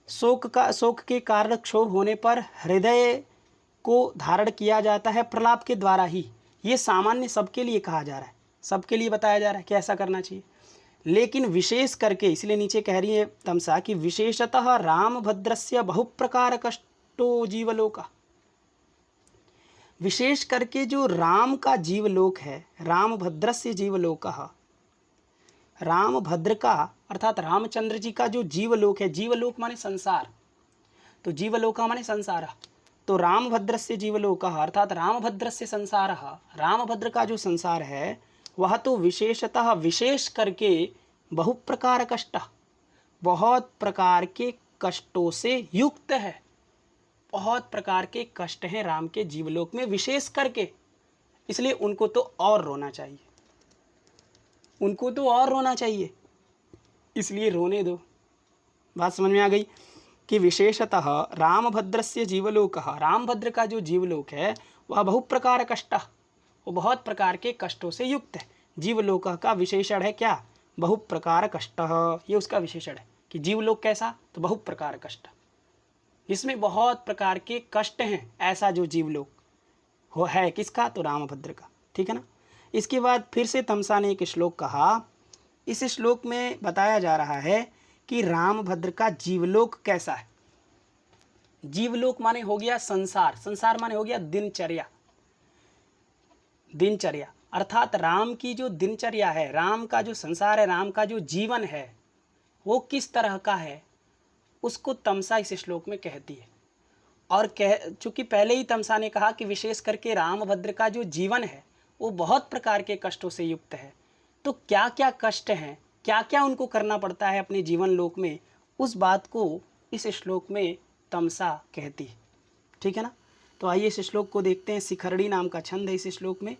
A: शोक के कारण क्षोभ होने पर हृदय को धारण किया जाता है प्रलाप के द्वारा ही। ये सामान्य सबके लिए कहा जा रहा है, सबके लिए बताया जा रहा है कि ऐसा करना चाहिए। लेकिन विशेष करके, इसलिए नीचे कह रही है तमसा कि विशेषतः रामभद्रस्य बहुप्रकार कष्टो जीवलोका, विशेष करके जो राम का जीवलोक है, रामभद्रस्य जीवलोकः, रामभद्र का अर्थात रामचंद्र जी का जो जीवलोक है, जीवलोक माने संसार, तो जीवलोका माने संसार, तो रामभद्रस्य जीवलोकः अर्थात रामभद्रस्य संसारः, रामभद्र का जो संसार है वह तो विशेषतः, विशेष करके बहुप्रकार कष्ट, बहुत प्रकार के कष्टों से युक्त है। बहुत प्रकार के कष्ट हैं राम के जीवलोक में विशेष करके, इसलिए उनको तो और रोना चाहिए, उनको तो और रोना चाहिए, इसलिए रोने दो। बात समझ में आ गई कि विशेषतः रामभद्रस्य जीवलोकः, रामभद्र का जो जीवलोक है वह बहुप्रकार कष्ट, वो बहुत प्रकार के कष्टों से युक्त है। जीवलोक का विशेषण है क्या? बहुप्रकार कष्ट, ये उसका विशेषण है कि जीवलोक कैसा? तो बहुप्रकार कष्ट, इसमें बहुत प्रकार के कष्ट हैं, ऐसा जो जीवलोक हो है किसका? तो रामभद्र का। ठीक है ना? इसके बाद फिर से तमसा ने एक श्लोक कहा। इस श्लोक में बताया जा रहा है कि रामभद्र का जीवलोक कैसा है। जीवलोक माने हो गया संसार, संसार माने हो गया दिनचर्या, दिनचर्या अर्थात राम की जो दिनचर्या है, राम का जो संसार है, राम का जो जीवन है वो किस तरह का है, उसको तमसा इस श्लोक में कहती है। और चूँकि पहले ही तमसा ने कहा कि विशेष करके रामभद्र का जो जीवन है वो बहुत प्रकार के कष्टों से युक्त है, तो क्या क्या कष्ट हैं, क्या क्या उनको करना पड़ता है अपने जीवन लोक में, उस बात को इस श्लोक में तमसा कहती है। ठीक है ना? तो आइए इस श्लोक को देखते हैं। शिखरड़ी नाम का छंद है इस श्लोक में।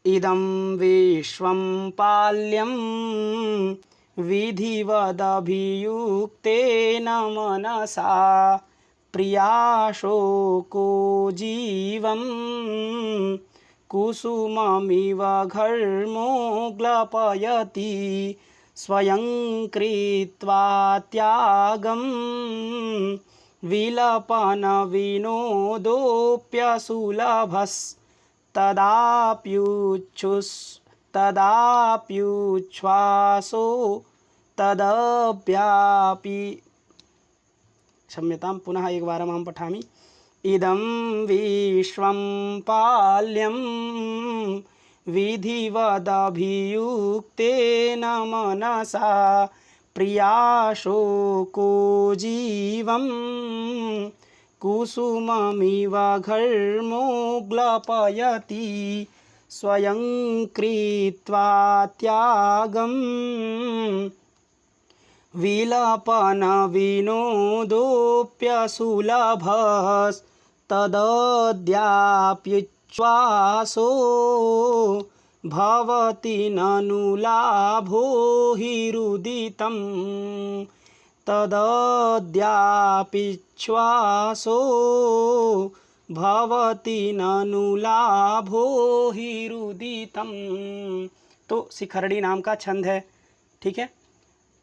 A: इदं विश्वं पाल्यं विधिवदभियुक्तेन मनसा प्रियाशोको जीवं कुसुममिव घर्मोग्लपयति स्वयं कृत्वा त्यागं विलपन विनोदोऽप्यसुलभस् तदाप्युच्छ्वासो तदप्यापि, क्षम्यतां, पुनः एक बार अहं पठामि। इदं विश्वं पाल्यं विधिवदभियुक्तेन मनसा प्रियाशोको जीवं कुसुममिव घर्मोग्लपयति स्वयं कृत्वा त्यागं विलपन विनोदोऽप्यसुलभस्तदद्याप्युच्छ्वासो भवति ननु लाभो हिरुदितं तदद्यापिच्छ्वासो भवति ननु लाभो हिरुदितं। तो शिखरड़ी नाम का छंद है, ठीक है।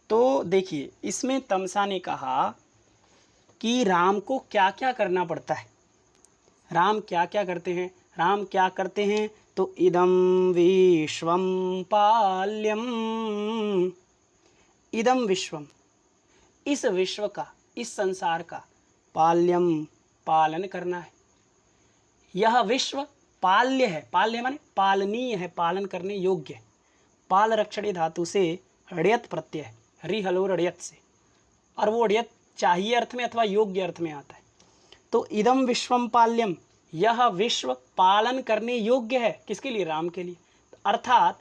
A: तो देखिए इसमें तमसा ने कहा कि राम को क्या क्या करना पड़ता है, राम क्या क्या करते हैं। राम क्या करते हैं तो इदं विश्वम पाल्यम, इदं विश्वम, इस विश्व का, इस संसार का, पाल्यम पालन करना है। यह विश्व पाल्य है, पाल्य माने पालनीय है, पालन करने योग्य। पाल रक्षणे धातु से ऋयत प्रत्यय है, रि हलो ऋयत से, और वो ऋयत चाहिए अर्थ में अथवा योग्य अर्थ में आता है। तो इदम विश्वम पाल्यम, यह विश्व पालन करने योग्य है, किसके लिए, राम के लिए। अर्थात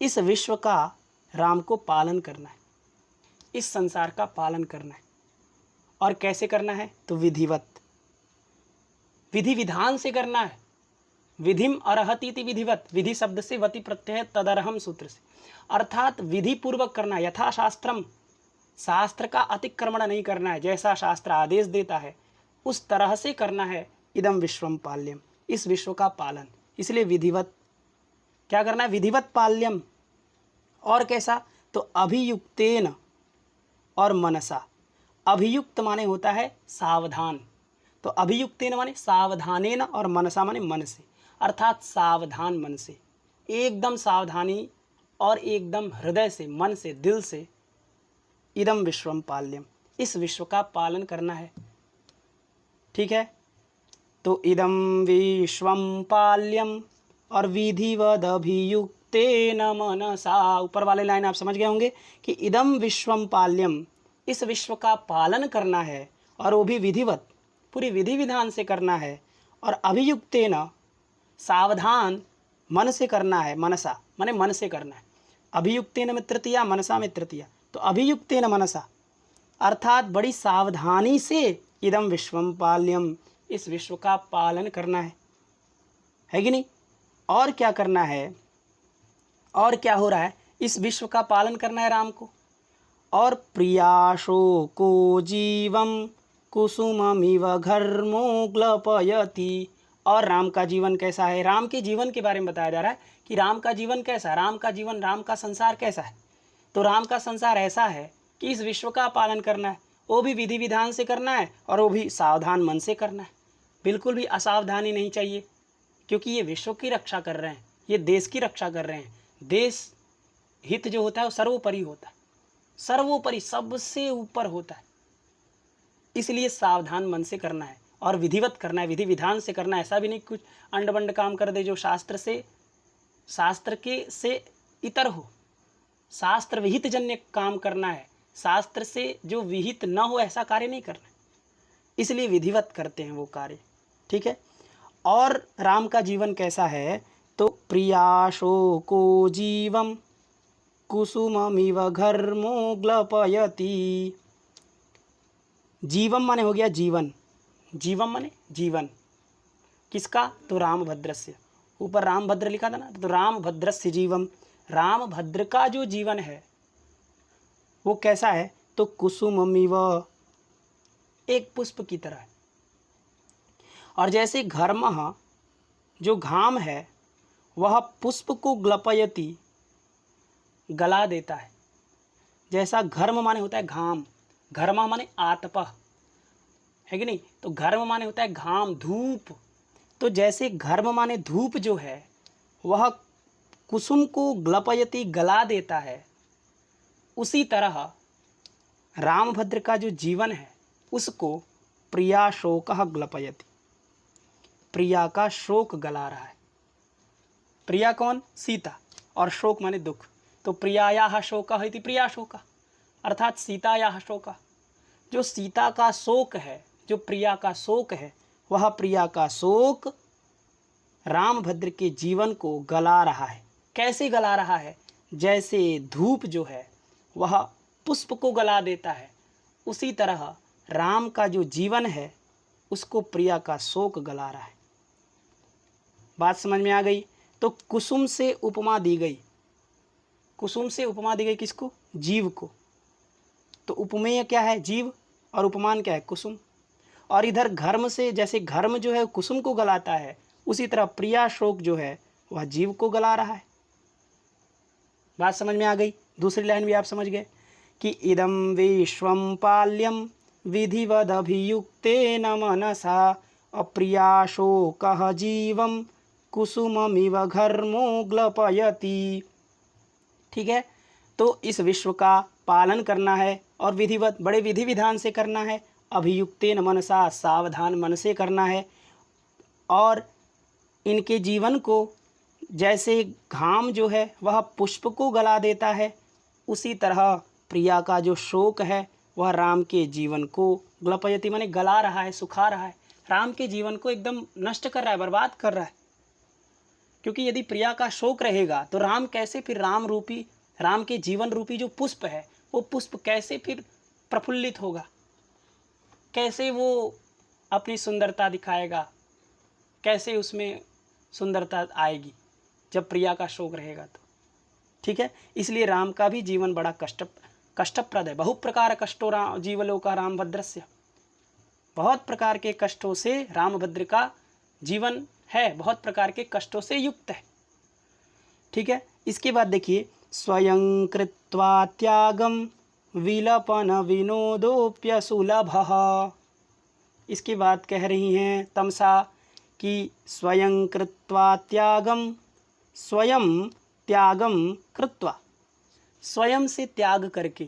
A: इस विश्व का राम को पालन करना है, इस संसार का पालन करना है। और कैसे करना है तो विधिवत, विधि विधान से करना है। विधिम अर्हति इति विधिवत, विधि शब्द से वति प्रत्यय तदर्हम सूत्र से, अर्थात विधि पूर्वक करना है। यथा शास्त्रम, शास्त्र का अतिक्रमण नहीं करना है, जैसा शास्त्र आदेश देता है उस तरह से करना है। इदम विश्वम पाल्यम, इस विश्व का पालन, इसलिए विधिवत क्या करना है, विधिवत पाल्यम। और कैसा तो अभियुक्तेन और मनसा, अभियुक्त माने होता है सावधान, तो अभियुक्तेन माने सावधानेन और मनसा माने मन से, अर्थात सावधान मन से, एकदम सावधानी और एकदम हृदय से, मन से, दिल से। इदम विश्वम पाल्यम, इस विश्व का पालन करना है, ठीक है। तो इदम विश्वम पाल्यम और विधिवद अभियुक्तेन मनसा, ऊपर वाले लाइन आप समझ गए होंगे कि इदम विश्वम पाल्यम, इस विश्व का पालन करना है और वो भी विधिवत, पूरी विधि विधान से करना है। और अभियुक्तेन, सावधान मन से करना है, मनसा माने मन से करना है। अभियुक्तेन में तृतीया, मनसा में तृतीया, तो अभियुक्तेन मनसा अर्थात बड़ी सावधानी से इदम विश्वम पाल्यम, इस विश्व का पालन करना है कि नहीं। और क्या करना है, और क्या हो रहा है, इस विश्व का पालन करना है राम को। और प्रियाशोको जीवम कुसुममिव घर्मोग्लपयति, और राम का जीवन कैसा है, राम के जीवन के बारे में बताया जा रहा है कि राम का जीवन कैसा है, राम का जीवन, राम का संसार कैसा है। तो राम का संसार ऐसा है कि इस विश्व का पालन करना है, वो भी विधि विधान से करना है और वो भी सावधान मन से करना है। बिल्कुल भी असावधानी नहीं चाहिए, क्योंकि ये विश्व की रक्षा कर रहे हैं, ये देश की रक्षा कर रहे हैं। देश हित जो होता है वो सर्वोपरि होता है, सर्वोपरि सबसे ऊपर होता है। इसलिए सावधान मन से करना है और विधिवत करना है, विधि विधान से करना है। ऐसा भी नहीं कुछ अंड बंड काम कर दे जो शास्त्र के से इतर हो, शास्त्र विहित जन्य काम करना है, शास्त्र से जो विहित न हो ऐसा कार्य नहीं करना है। इसलिए विधिवत करते हैं वो कार्य, ठीक है। और राम का जीवन कैसा है तो प्रियाशोको जीवम कुसुममिव घर्मोग्लपयति, जीवम माने हो गया जीवन, जीवम माने जीवन, किसका तो रामभद्रस्य, ऊपर रामभद्र लिखा था ना, तो रामभद्रस्य जीवम, रामभद्र का जो जीवन है वो कैसा है तो कुसुममिव, एक पुष्प की तरह है। और जैसे घर्मः जो घाम है वह पुष्प को ग्लपयति, गला देता है। जैसा घर्म माने होता है घाम, घर्मा माने आतपः, है कि नहीं, तो घर्म माने होता है घाम, धूप। तो जैसे घर्म माने धूप जो है वह कुसुम को ग्लपयति, गला देता है, उसी तरह रामभद्र का जो जीवन है उसको प्रिया शोकः ग्लपयति, प्रिया का शोक गला रहा है। प्रिया कौन, सीता, और शोक माने दुख, तो प्रियायाः शोकः इति प्रिया शोकः, अर्थात सीतायाः शोकः, जो सीता का शोक है, जो प्रिया का शोक है, वह प्रिया का शोक रामभद्र के जीवन को गला रहा है। कैसे गला रहा है, जैसे धूप जो है वह पुष्प को गला देता है, उसी तरह राम का जो जीवन है उसको प्रिया का शोक गला रहा है। बात समझ में आ गई। तो कुसुम से उपमा दी गई, कुसुम से उपमा दी गई किसको? जीव को। तो उपमेय क्या है? जीव, और उपमान क्या है? कुसुम। और इधर घर्म से, जैसे घर्म जो है कुसुम को गलाता है, उसी तरह प्रिया शोक जो है वह जीव को गला रहा है। बात समझ में आ गई? दूसरी लाइन भी आप समझ गए कि इदम विश्वम पाल्यम विधिवदभियुक्तेन मनसा अप्रिया शोकः जीवम कुसुममिव घर्मो ग्लपयति। ठीक है, तो इस विश्व का पालन करना है और विधिवत, बड़े विधि विधान से करना है, अभियुक्तेन मनसा, सावधान मन से करना है, और इनके जीवन को जैसे घाम जो है वह पुष्प को गला देता है, उसी तरह प्रिया का जो शोक है वह राम के जीवन को ग्लपयति माने गला रहा है, सुखा रहा है, राम के जीवन को एकदम नष्ट कर रहा है, बर्बाद कर रहा है। क्योंकि यदि प्रिया का शोक रहेगा तो राम कैसे फिर राम रूपी, राम के जीवन रूपी जो पुष्प है वो पुष्प कैसे फिर प्रफुल्लित होगा, कैसे वो अपनी सुंदरता दिखाएगा, कैसे उसमें सुंदरता आएगी जब प्रिया का शोक रहेगा तो। ठीक है, इसलिए राम का भी जीवन बड़ा कष्टप्रद है। बहु प्रकार कष्टों जीवलोका रामभद्रस्य, बहुत प्रकार के कष्टों से रामभद्र का जीवन है, बहुत प्रकार के कष्टों से युक्त है। ठीक है, इसके बाद देखिए, स्वयं कृत्वा त्यागम विलपन विनोदोप्यसुलभः। इसके बाद कह रही हैं तमसा कि स्वयं कृत्वा त्यागम, स्वयं त्यागम कृत्वा, स्वयं से त्याग करके,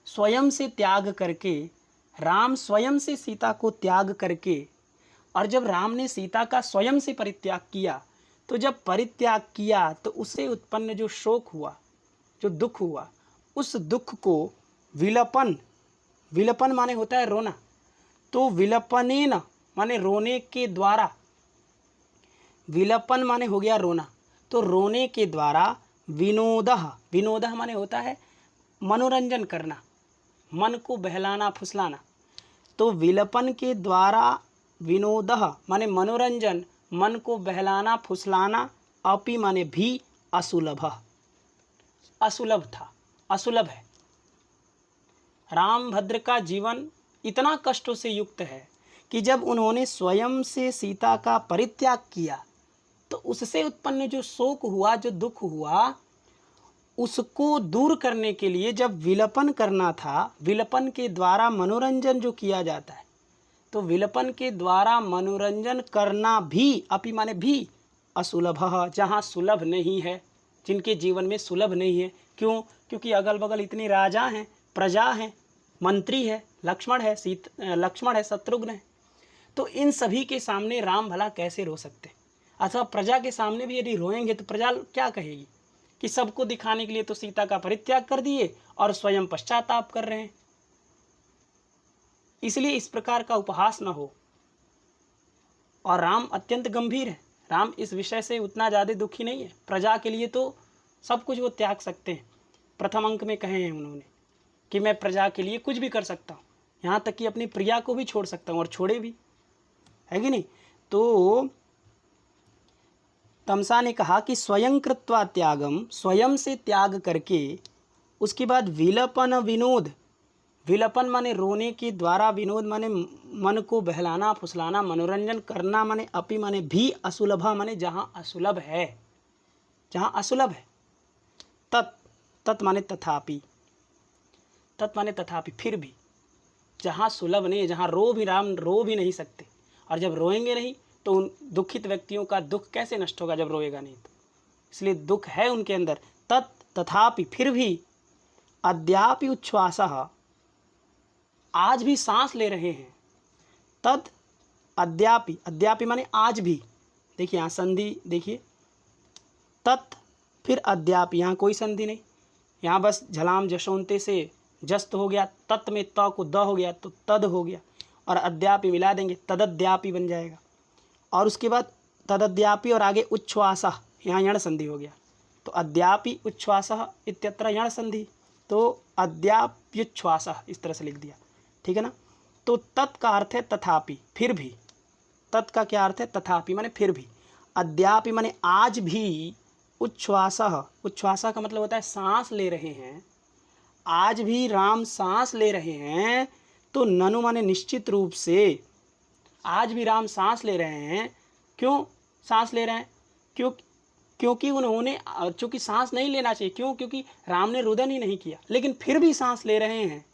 A: स्वयं से त्याग करके, राम स्वयं से सीता को त्याग करके, और जब राम ने सीता का स्वयं से परित्याग किया, तो जब परित्याग किया तो उससे उत्पन्न जो शोक हुआ, जो दुख हुआ, उस दुख को विलपन, विलपन माने होता है रोना, तो विलपनेन माने रोने के द्वारा, विलपन माने हो गया रोना, तो रोने के द्वारा, विनोदः, विनोदः माने होता है मनोरंजन करना, मन को बहलाना फुसलाना, तो विलपन के द्वारा विनोदः माने मनोरंजन, मन को बहलाना फुसलाना, अपि माने भी, असुलभः, असुलभ था, असुलभ है। रामभद्र का जीवन इतना कष्टों से युक्त है कि जब उन्होंने स्वयं से सीता का परित्याग किया तो उससे उत्पन्न जो शोक हुआ, जो दुख हुआ, उसको दूर करने के लिए जब विलपन करना था, विलपन के द्वारा मनोरंजन जो किया जाता है, तो विलपन के द्वारा मनोरंजन करना भी, अपि माने भी, असुलभः, जहाँ सुलभ नहीं है, जिनके जीवन में सुलभ नहीं है। क्यों? क्योंकि अगल बगल इतने राजा हैं, प्रजा हैं, मंत्री है, लक्ष्मण है, शत्रुघ्न है, तो इन सभी के सामने राम भला कैसे रो सकते? अथवा प्रजा के सामने भी यदि रोएंगे तो प्रजा क्या कहेगी कि सबको दिखाने के लिए तो सीता का परित्याग कर दिए और स्वयं पश्चाताप कर रहे हैं। इसलिए इस प्रकार का उपहास न हो। और राम अत्यंत गंभीर है, राम इस विषय से उतना ज़्यादा दुखी नहीं है, प्रजा के लिए तो सब कुछ वो त्याग सकते हैं। प्रथम अंक में कहे हैं उन्होंने कि मैं प्रजा के लिए कुछ भी कर सकता हूँ, यहाँ तक कि अपनी प्रिया को भी छोड़ सकता हूँ, और छोड़े भी, है कि नहीं। तो तमसा ने कहा कि स्वयं कृत्वा त्यागम, स्वयं से त्याग करके, उसके बाद विलपन विनोद, विलपन माने रोने के द्वारा, विनोद माने मन को बहलाना फुसलाना, मनोरंजन करना, माने अपि माने भी, असुलभा माने जहाँ असुलभ है, जहाँ असुलभ है, तत् माने तथापि, तत् माने तथापि, फिर भी, जहाँ सुलभ नहीं है, जहाँ राम रो भी नहीं सकते, और जब रोएंगे नहीं तो उन दुखित व्यक्तियों का दुख कैसे नष्ट होगा जब रोएगा नहीं तो, इसलिए दुख है उनके अंदर। तथापि, फिर भी, अद्यापि उच्छ्वासः, आज भी सांस ले रहे हैं, तद अद्यापि, अद्यापि माने आज भी, देखिए यहाँ संधि देखिए, तत् फिर अद्यापि, यहाँ कोई संधि नहीं, यहाँ बस झलाम जशोंते से जस्त हो गया, तत् में त को द हो गया तो तद हो गया, और अद्यापि मिला देंगे तदद्यापि बन जाएगा, और उसके बाद तदद्यापि और आगे उच्छ्वासः, यहाँ यण संधि हो गया, तो अद्यापि उच्छ्वासः इत्यत्र यण संधि, तो अद्याप्युच्छ्वासः इस तरह से लिख दिया, ठीक है ना। तो तत् का अर्थ है तथापि, फिर भी, तत् का क्या अर्थ है? तथापि माने फिर भी, अद्यापि माने आज भी, उच्छ्वासः, उच्छ्वासा का मतलब होता है सांस ले रहे हैं, आज भी राम सांस ले रहे हैं। तो ननु माने निश्चित रूप से, आज भी राम सांस ले रहे हैं। क्यों सांस ले रहे हैं? क्योंकि उन्होंने, चूंकि सांस नहीं लेना चाहिए, क्यों? क्योंकि राम ने रुदन ही नहीं किया, लेकिन फिर भी सांस ले रहे हैं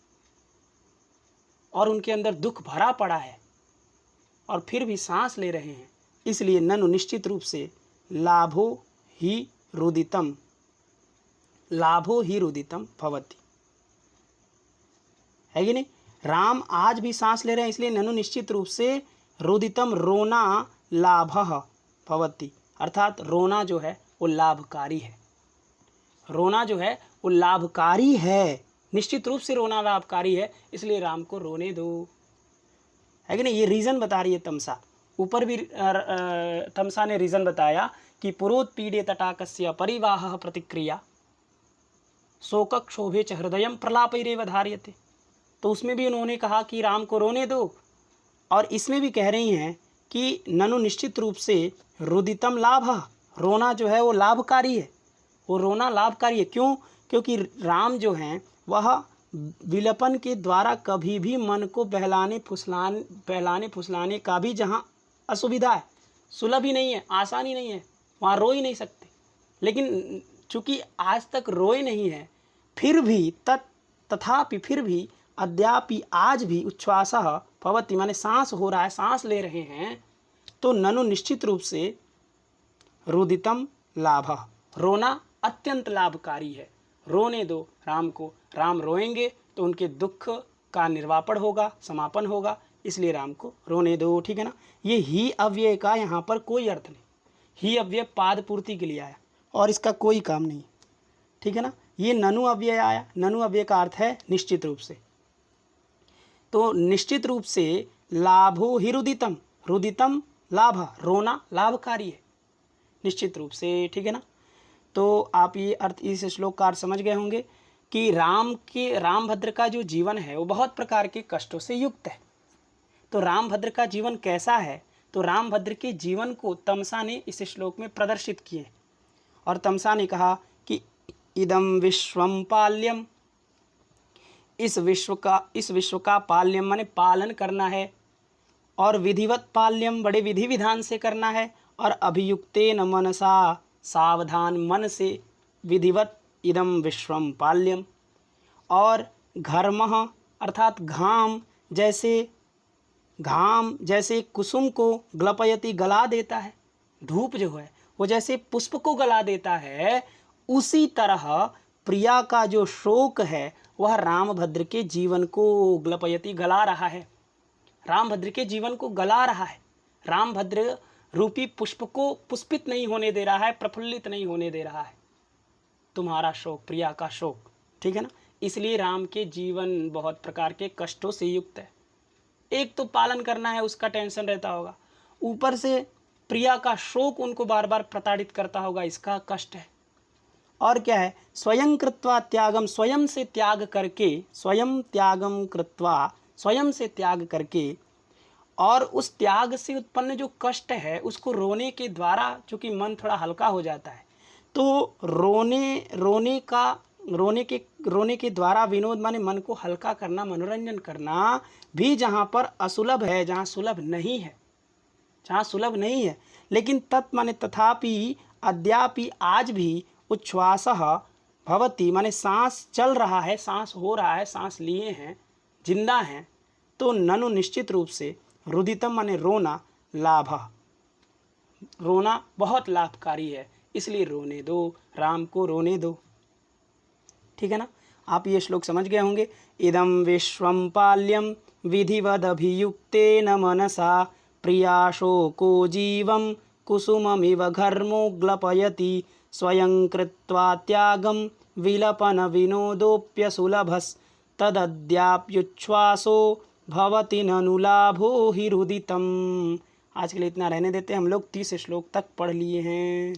A: और उनके अंदर दुख भरा पड़ा है और फिर भी सांस ले रहे हैं। इसलिए ननु निश्चित रूप से लाभो ही रुदितम, लाभो ही रुदितम भवति, है कि नहीं? राम आज भी सांस ले रहे हैं, इसलिए ननु निश्चित रूप से रुदितम, रोना लाभः भवति, अर्थात रोना जो है वो लाभकारी है। रोना जो है वो लाभकारी है, निश्चित रूप से रोना लाभकारी है, इसलिए राम को रोने दो, है कि नहीं? ये रीज़न बता रही है तमसा। ऊपर भी तमसा ने रीज़न बताया कि पुरोत्पीडे तटाकस्य परिवाहः प्रतिक्रिया शोकक्षोभे च हृदयं प्रलापैरेव धार्यते। तो उसमें भी उन्होंने कहा कि राम को रोने दो, और इसमें भी कह रही हैं कि ननु निश्चित रूप से रुदितम लाभः, रोना जो है वो लाभकारी है, वो रोना लाभकारी है। क्यों? क्योंकि राम जो हैं वह विलपन के द्वारा कभी भी मन को बहलाने फुसलाने का भी जहाँ असुविधा है, सुलभ ही नहीं है, आसान ही नहीं है, वहाँ रो ही नहीं सकते। लेकिन चूँकि आज तक रोए नहीं है, फिर भी तथापि फिर भी अद्यापि आज भी उच्छ्वासः भवति माने सांस हो रहा है, सांस ले रहे हैं। तो ननु निश्चित रूप से रुदितम लाभः, रोना अत्यंत लाभकारी है, रोने दो राम को। राम रोएंगे तो उनके दुख का निर्वापण होगा, समापन होगा, इसलिए राम को रोने दो, ठीक है ना? ये ही अव्यय का यहाँ पर कोई अर्थ नहीं, ही अव्यय पाद पूर्ति के लिए आया और इसका कोई काम नहीं, ठीक है ना? ये ननु अव्यय आया, ननु अव्यय का अर्थ है निश्चित रूप से। तो निश्चित रूप से लाभो ही रुदितम, रुदितम लाभ, रोना लाभकारी है निश्चित रूप से, ठीक है ना? तो आप ये अर्थ, इस श्लोक का अर्थ समझ गए होंगे कि रामभद्र का जो जीवन है वो बहुत प्रकार के कष्टों से युक्त है। तो रामभद्र का जीवन कैसा है? तो रामभद्र के जीवन को तमसा ने इस श्लोक में प्रदर्शित किए, और तमसा ने कहा कि इदम विश्वम पाल्यम, इस विश्व का पाल्यम माने पालन करना है, और विधिवत पाल्यम बड़े विधि विधान से करना है, और अभियुक्तेन मनसा सावधान मन से विधिवत इदम विश्वम पाल्यम, और घर्मः अर्थात घाम जैसे कुसुम को ग्लपयति गला देता है, धूप जो है वो जैसे पुष्प को गला देता है, उसी तरह प्रिया का जो शोक है वह रामभद्र के जीवन को ग्लपयति गला रहा है, रामभद्र के जीवन को गला रहा है। रामभद्र रूपी पुष्प को पुष्पित नहीं होने दे रहा है, प्रफुल्लित नहीं होने दे रहा है तुम्हारा शोक, प्रिया का शोक, ठीक है ना? इसलिए राम के जीवन बहुत प्रकार के कष्टों से युक्त है। एक तो पालन करना है उसका टेंशन रहता होगा, ऊपर से प्रिया का शोक उनको बार बार प्रताड़ित करता होगा, इसका कष्ट है। और क्या है? स्वयं कृत्वा त्यागम, स्वयं से त्याग करके, स्वयं त्यागम कृत्वा, स्वयं से त्याग करके, और उस त्याग से उत्पन्न जो कष्ट है उसको रोने के द्वारा, चूँकि मन थोड़ा हल्का हो जाता है, तो रोने के द्वारा विनोद माने मन को हल्का करना, मनोरंजन करना भी जहाँ पर असुलभ है, जहाँ सुलभ नहीं है, लेकिन तत् माने तथापि अद्यापि आज भी उच्छ्वासः भवति माने सांस चल रहा है, सांस हो रहा है, सांस लिए हैं, जिंदा हैं। तो ननु निश्चित रूप से रुदितम माने रोना, लाभः रोना बहुत लाभकारी है, इसलिए रोने दो, राम को रोने दो, ठीक है ना? आप ये श्लोक समझ गए होंगे। इदम विश्वम पाल्यम विधिवदभियुक्तेन मनसा प्रिया शोको जीवम कुसुममिव घर्मो ग्लपयति स्वयं कृत्वा त्यागम विलपन विनोदोप्यसुलभस्तदद्याप्युच्छ्वासो भवति ननु लाभो हि रुदितम। आज के लिए इतना रहने देते हैं, हम लोग 30 श्लोक तक पढ़ लिए हैं।